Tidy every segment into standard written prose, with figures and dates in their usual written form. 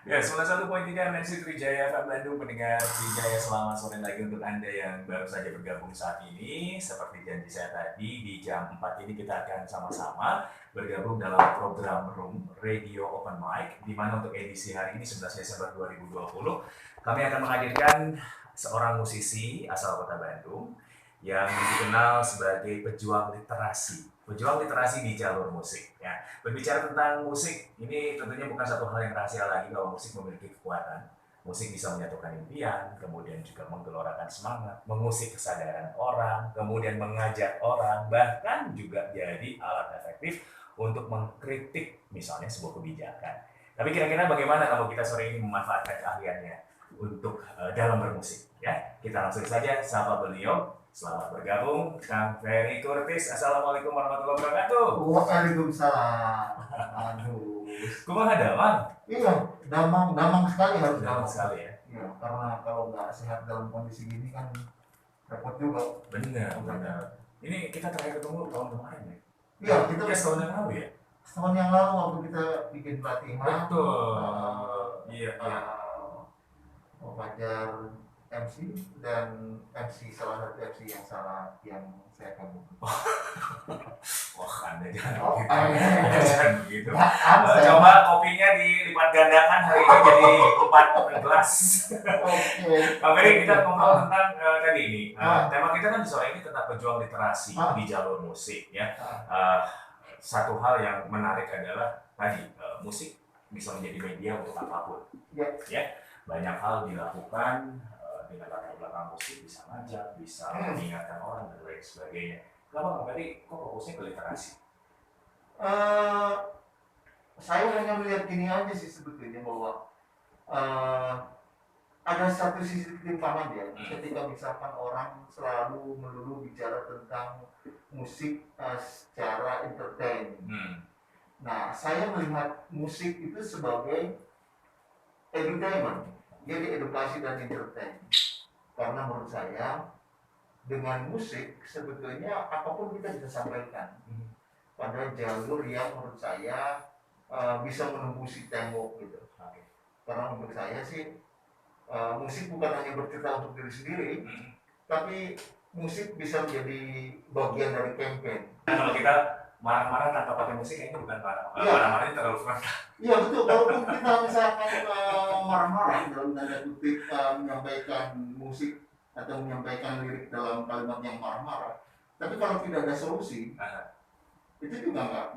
Ya, 91.3 MNC Trijaya FM Bandung, pendengar Trijaya, selamat sore lagi untuk Anda yang baru saja bergabung saat ini. Seperti janji saya tadi, di jam 4 ini kita akan sama-sama bergabung dalam program Room Radio Open Mic, di mana untuk edisi hari ini 11 Desember 2020, kami akan menghadirkan seorang musisi asal kota Bandung yang dikenal sebagai pejuang literasi di jalur musik. Ya. Berbicara tentang musik, ini tentunya bukan satu hal yang rahasia lagi bahwa musik memiliki kekuatan. Musik bisa menyatukan impian, kemudian juga menggelorakan semangat, mengusik kesadaran orang, kemudian mengajak orang, bahkan juga jadi alat efektif untuk mengkritik misalnya sebuah kebijakan. Tapi kira-kira bagaimana kalau kita sore ini memanfaatkan keahliannya untuk dalam bermusik? Ya, kita langsung saja sapa beliau. Selamat bergabung, Kang Ferry Curtis. Assalamualaikum warahmatullahi wabarakatuh. Waalaikumsalam. Aduh. Kumaha damang? Iya, damang sekali harus Damang sekali ya. Iya, karena kalau nggak sehat dalam kondisi gini kan repot juga. Benar. Ini kita terakhir ketemu tahun kemarin ya? Iya, kita setahun yang lalu ya? setahun yang lalu waktu kita bikin pelatihan. Betul. Iya. Fajar MC dan MC salah satu MC yang salah yang saya kabur. Wah, Anda jangan Oh, begitu. iya. Jangan begitu. Saya- Coba kopinya dilipat gandakan hari ini jadi 4 gelas. Oke. Kang Ferry, kita ngomong tentang tadi ini. Ah. Tema kita kan di sore ini tentang pejuang literasi Ah. di jalur musik ya. Ah. Satu hal yang menarik adalah tadi musik bisa menjadi media untuk apapun. Ya. Banyak hal dilakukan dengan latar belakang musik, bisa ngajak, bisa mengingatkan orang dan lain sebagainya. Kenapa Kang Ferry kok fokusnya ke literasi? Saya hanya melihat gini aja sih sebetulnya bahwa ada satu sisi ketimpangan ya ketika misalkan orang selalu melulu bicara tentang musik secara entertain. Nah, saya melihat musik itu sebagai entertainment, jadi edukasi dan entertain. Karena menurut saya dengan musik sebetulnya apapun kita bisa sampaikan pada jalur yang menurut saya bisa menembus tembok gitu. Karena menurut saya sih musik bukan hanya bercerita untuk diri sendiri, tapi musik bisa menjadi bagian dari campaign. Kalau kita marah-marah tanpa pakai musik kayaknya bukan marah. Iya. Marah-marahnya terlalu frontal. Iya betul, walaupun kita misalkan marah-marah dalam tanda kutip menyampaikan musik atau menyampaikan lirik dalam kalimat yang marah-marah, tapi kalau tidak ada solusi, itu juga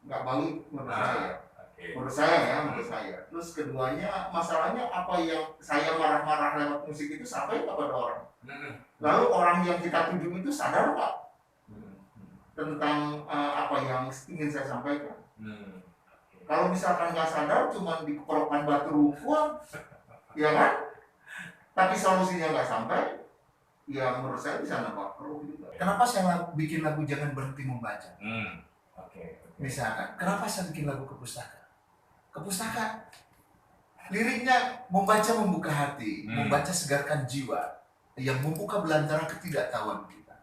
nggak baik menurut saya. Menurut saya. Terus keduanya, masalahnya apa yang saya marah-marah lewat musik itu sampai kepada orang. Lalu orang yang kita tuju itu sadar nggak tentang apa yang ingin saya sampaikan? Kalau misalkan nggak sadar, cuma dikeprokkan batu rumput, ya kan? Tapi solusinya nggak sampai, ya menurut saya bisa nambah keruh juga. Kenapa saya bikin lagu Jangan Berhenti Membaca? Misalkan, kenapa saya bikin lagu ke pustaka? Liriknya membaca membuka hati, membaca segarkan jiwa, yang membuka belantara ketidaktahuan kita.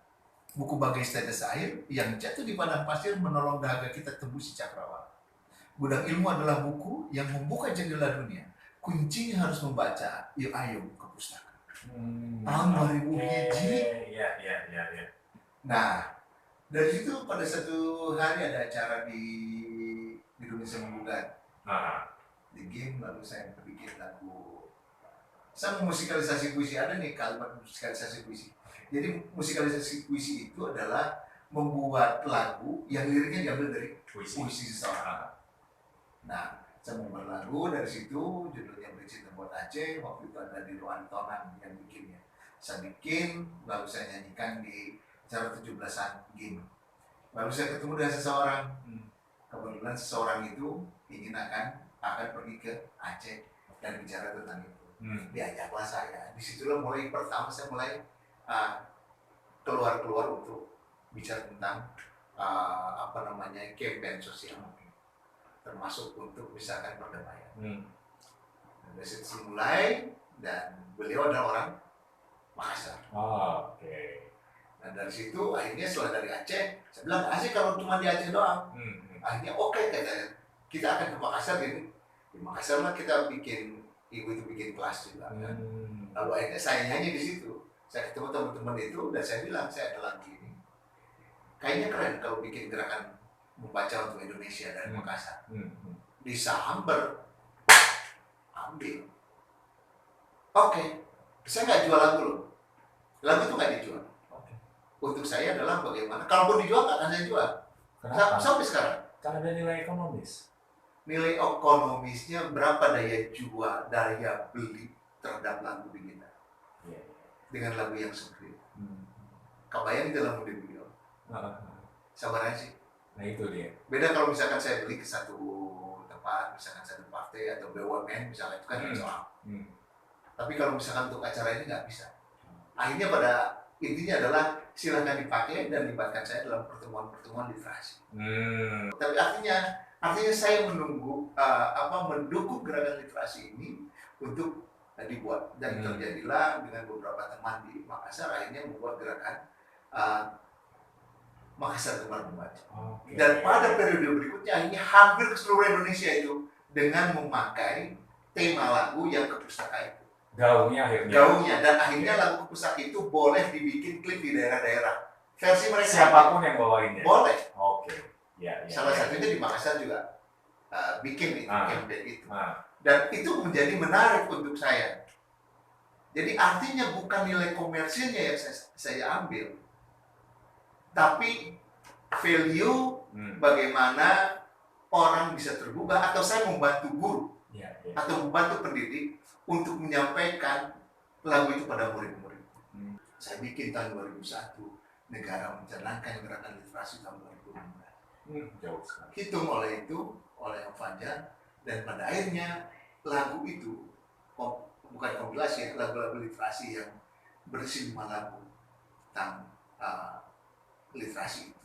Buku bagai setetes air yang jatuh di padang pasir menolong dahaga kita tembus cakrawala. Gudang ilmu adalah buku yang membuka jendela dunia. Kuncinya harus membaca. Yuk ayo ke pustaka. Tahun 2000 Hijri. Iya. Nah, dari situ pada satu hari ada acara di Indonesia Menggugat. Di game, lalu saya bikin lagu. Saya musikalisasi puisi, ada nih kalimat musikalisasi puisi. Jadi musikalisasi puisi itu adalah membuat lagu yang liriknya diambil dari puisi seseorang. Nah, saya membuat lagu dari situ, judulnya Bercinta Buat Aceh. Waktu itu ada di Ruan Tonan yang bikinnya. Saya bikin, lalu saya nyanyikan di acara 17-an game. Lalu saya ketemu dengan seseorang. Kebetulan seseorang itu ingin akan pergi ke Aceh dan bicara tentang itu. Diajaklah saya. Disitulah mulai pertama saya mulai keluar untuk bicara tentang campaign sosial, termasuk untuk misalkan perdamaian. Dari situ mulai, dan beliau adalah orang Makassar. Nah dari situ akhirnya setelah dari Aceh, saya bilang asik kalau cuma di Aceh doang. Akhirnya oke, kita akan ke Makassar, jadi Di Makassar lah kita bikin, ibu itu bikin kelas juga kan. Lalu akhirnya saya nyanyi di situ. Saya ketemu teman-teman itu dan saya bilang saya ada lagu ini. Kayaknya keren kalau bikin gerakan membaca untuk Indonesia dari Makassar. Di Samber ambil. Oke, saya nggak jual lagu loh. Lagu itu nggak dijual. Untuk saya adalah bagaimana. Kalaupun dijual nggak akan saya jual. Kenapa? Sampai sekarang. Karena ada nilai ekonomis. Nilai ekonomisnya berapa daya jual, daya beli terhadap lagu kita dengan lagu yang seperti itu. Kebayang itu lagu beliau. Sabar aja sih. Nah itu dia. Beda kalau misalkan saya beli ke satu tempat, misalkan satu partai atau BUMN, misalnya itu kan soal. Tapi kalau misalkan untuk acara ini nggak bisa. Akhirnya pada intinya adalah silahkan dipakai dan libatkan saya dalam pertemuan-pertemuan literasi. Tapi artinya saya menunggu mendukung gerakan literasi ini untuk dibuat, dan terjadilah dengan beberapa teman di Makassar akhirnya membuat gerakan Makassar Gemar Membaca. Dan pada periode berikutnya akhirnya hampir ke seluruh Indonesia itu dengan memakai tema lagu yang ke pustaka itu. Gaungnya dan akhirnya lagu ke pustaka itu boleh dibikin klip di daerah-daerah. Versi mereka siapapun yang bawainnya. Boleh. Salah satunya di Makassar juga bikin itu campaign itu. Dan itu menjadi menarik untuk saya. Jadi artinya bukan nilai komersilnya yang saya ambil, tapi value bagaimana orang bisa tergugah, atau saya membantu guru atau membantu pendidik untuk menyampaikan lagu itu pada murid-murid. Saya bikin tahun 2001 negara mencanangkan gerakan literasi tahun 2016. Jauh sekali. Hitung oleh Om Fajar, dan pada akhirnya lagu itu bukan kompilasi, lagu-lagu literasi yang berisi 5 lagu tentang literasi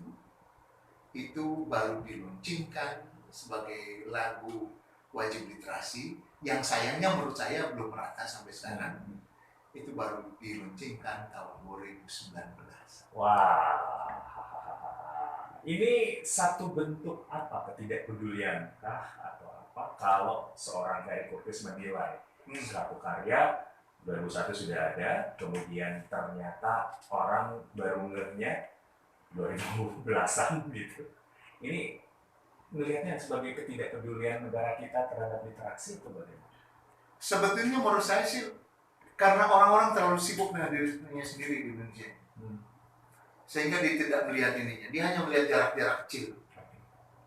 itu baru diluncurkan sebagai lagu wajib literasi yang sayangnya menurut saya belum merata sampai sekarang. Itu baru diluncurkan tahun 2019. Wah, ini satu bentuk apa, ketidakpedulian kah atau apa kalau seorang Ferry Curtis menilai suatu karya 2001 sudah ada, kemudian ternyata orang baru ngehnya 2010-an gitu. Ini melihatnya sebagai ketidakpedulian negara kita terhadap literasi itu bagaimana? Sebetulnya menurut saya sih karena orang-orang terlalu sibuk dengan dirinya sendiri di Indonesia. Sehingga dia tidak melihat ininya, dia hanya melihat jarak-jarak kecil.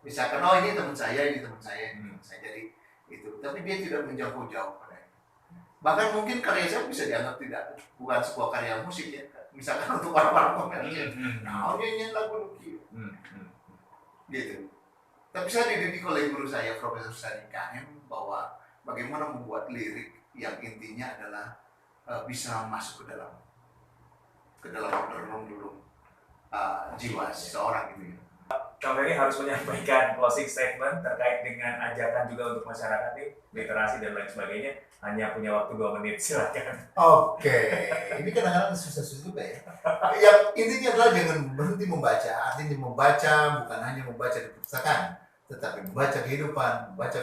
Misalkan, oh ini teman saya, ini teman saya, jadi itu. Tapi dia tidak menjangkau jauh pada itu. Bahkan mungkin karya saya bisa dianggap bukan sebuah karya musik ya. Misalkan untuk orang-orang komersial, nah ini lagu Nuki, gitu. Tapi saya dididik oleh guru saya, Profesor Sari KM, bahwa bagaimana membuat lirik yang intinya adalah bisa masuk ke dalam relung-relung jiwa seseorang gitu ya. Kang Ferry harus menyampaikan closing statement terkait dengan ajakan juga untuk masyarakat nih, literasi dan lain sebagainya. Hanya punya waktu 2 menit, silakan. Oke, ini kadang-kadang susah-susah juga ya. Yang intinya adalah jangan berhenti membaca. Artinya membaca bukan hanya membaca di perpustakaan, tetapi membaca kehidupan, membaca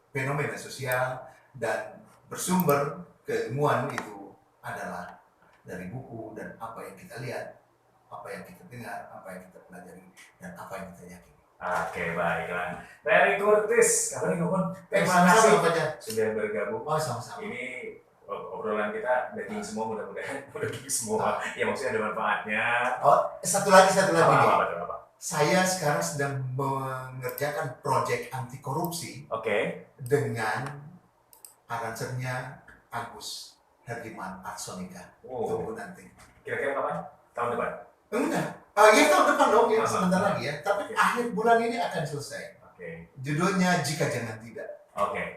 fenomena sosial, dan bersumber keilmuan itu adalah dari buku dan apa yang kita lihat, apa yang kita dengar, apa yang kita pelajari, dan apa yang kita yakini. Oke, baiklah. Ferry Curtis, kabar Nukun. Terima Sama-sama, kasih sudah bergabung. Oh, sama-sama. Ini obrolan kita daging semua, mudah-mudahan daging semua. Ya maksudnya ada manfaatnya. Oh, satu lagi. Apa? Saya sekarang sedang mengerjakan proyek anti korupsi. Oke. Dengan aransernya Agus Herdiman Arsonika. Tunggu nanti. Kira-kira kapan? Tahun depan? Enggak. Ya tahun depan dong, ya sebentar lagi ya. Tapi akhir bulan ini akan selesai. Judulnya Jika Jangan Tidak.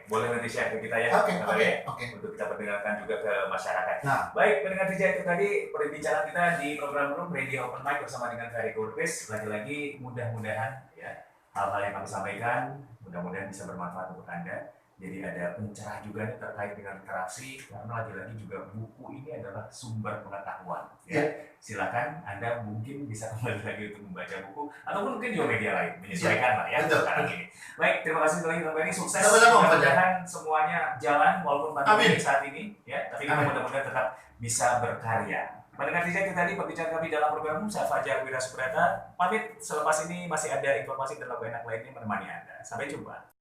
Boleh nanti share ke kita ya. Oke. Untuk kita perdengarkan juga ke masyarakat. Nah, baik, pendengar DJ, itu tadi perbincangan kita di program Room Radio Open Mic bersama dengan Ferry Curtis. Lagi-lagi mudah-mudahan ya hal-hal yang kami sampaikan mudah-mudahan bisa bermanfaat untuk Anda. Jadi ada pencerah juga nih terkait dengan literasi, karena lagi-lagi juga buku ini adalah sumber pengetahuan. Ya. Silakan Anda mungkin bisa kembali lagi untuk membaca buku, ataupun mungkin juga media lain, menyesuaikan lah ya sekarang ini. Baik, terima kasih sekali Bang Benny, sukses. Mudah-mudahan semuanya jalan walaupun pandemi saat ini, ya. Tapi kita mudah-mudahan tetap bisa berkarya. Mendengar saja itu tadi perbincangan kami dalam program saya Fajar Wirasuprata. Pamit, selepas ini masih ada informasi dan lagu enak lainnya menemani Anda. Sampai jumpa.